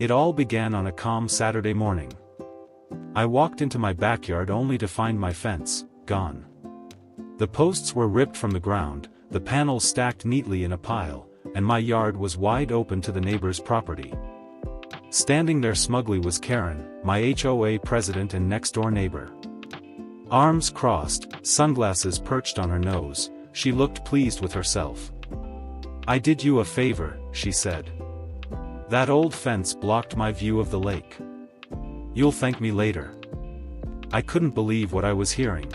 It all began on a calm Saturday morning. I walked into my backyard only to find my fence gone. The posts were ripped from the ground, the panels stacked neatly in a pile, and my yard was wide open to the neighbor's property. Standing there smugly was Karen, my HOA president and next-door neighbor. Arms crossed, sunglasses perched on her nose, she looked pleased with herself. "I did you a favor," she said. "That old fence blocked my view of the lake. You'll thank me later." I couldn't believe what I was hearing.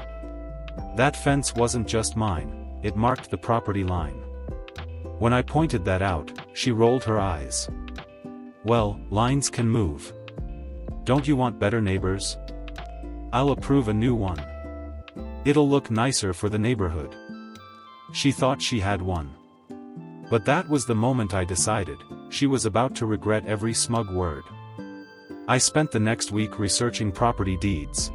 That fence wasn't just mine, it marked the property line. When I pointed that out, she rolled her eyes. "Well, lines can move. Don't you want better neighbors? I'll approve a new one. It'll look nicer for the neighborhood." She thought she had won. But that was the moment I decided, she was about to regret every smug word. I spent the next week researching property deeds.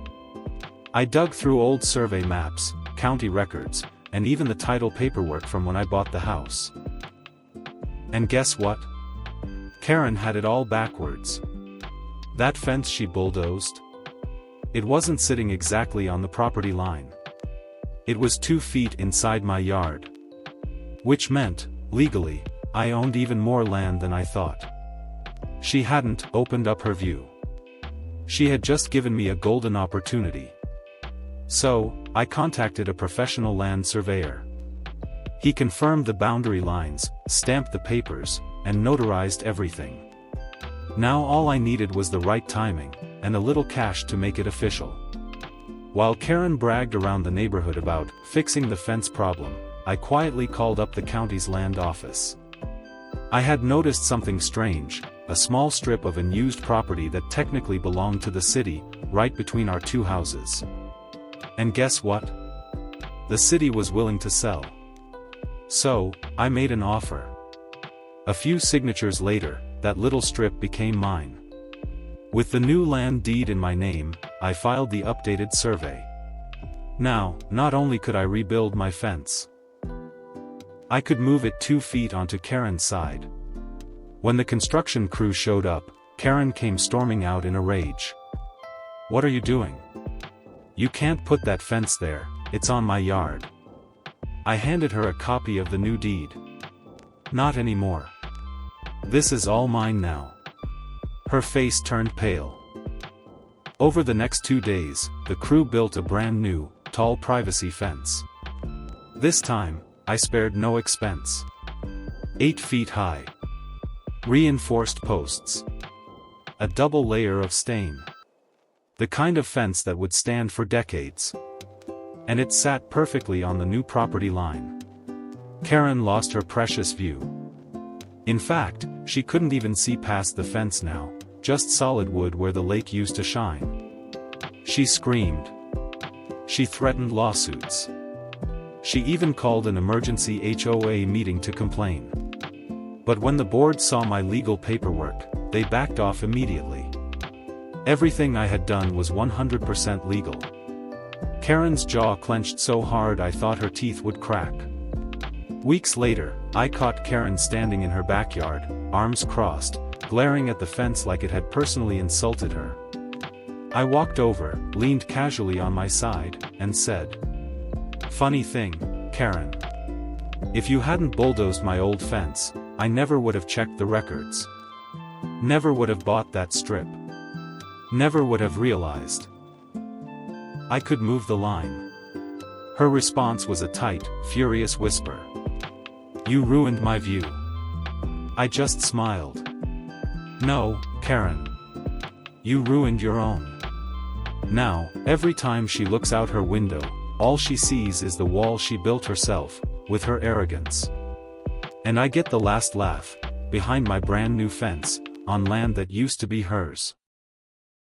I dug through old survey maps, county records, and even the title paperwork from when I bought the house. And guess what? Karen had it all backwards. That fence she bulldozed? It wasn't sitting exactly on the property line. It was 2 feet inside my yard. Which meant, legally, I owned even more land than I thought. She hadn't opened up her view. She had just given me a golden opportunity. So, I contacted a professional land surveyor. He confirmed the boundary lines, stamped the papers, and notarized everything. Now all I needed was the right timing, and a little cash to make it official. While Karen bragged around the neighborhood about fixing the fence problem, I quietly called up the county's land office. I had noticed something strange, a small strip of unused property that technically belonged to the city, right between our 2 houses. And guess what? The city was willing to sell. So, I made an offer. A few signatures later, that little strip became mine. With the new land deed in my name, I filed the updated survey. Now, not only could I rebuild my fence, I could move it 2 feet onto Karen's side. When the construction crew showed up, Karen came storming out in a rage. "What are you doing? You can't put that fence there, it's on my yard." I handed her a copy of the new deed. "Not anymore. This is all mine now." Her face turned pale. Over the next 2 days, the crew built a brand new, tall privacy fence. This time, I spared no expense. 8 feet high. Reinforced posts. A double layer of stain. The kind of fence that would stand for decades. And it sat perfectly on the new property line. Karen lost her precious view. In fact, she couldn't even see past the fence now, just solid wood where the lake used to shine. She screamed. She threatened lawsuits. She even called an emergency HOA meeting to complain. But when the board saw my legal paperwork, they backed off immediately. Everything I had done was 100% legal. Karen's jaw clenched so hard I thought her teeth would crack. Weeks later, I caught Karen standing in her backyard, arms crossed, glaring at the fence like it had personally insulted her. I walked over, leaned casually on my side, and said, "Funny thing, Karen. If you hadn't bulldozed my old fence, I never would have checked the records. Never would have bought that strip. Never would have realized I could move the line." Her response was a tight, furious whisper. "You ruined my view." I just smiled. "No, Karen. You ruined your own." Now, every time she looks out her window, all she sees is the wall she built herself, with her arrogance. And I get the last laugh, behind my brand new fence, on land that used to be hers.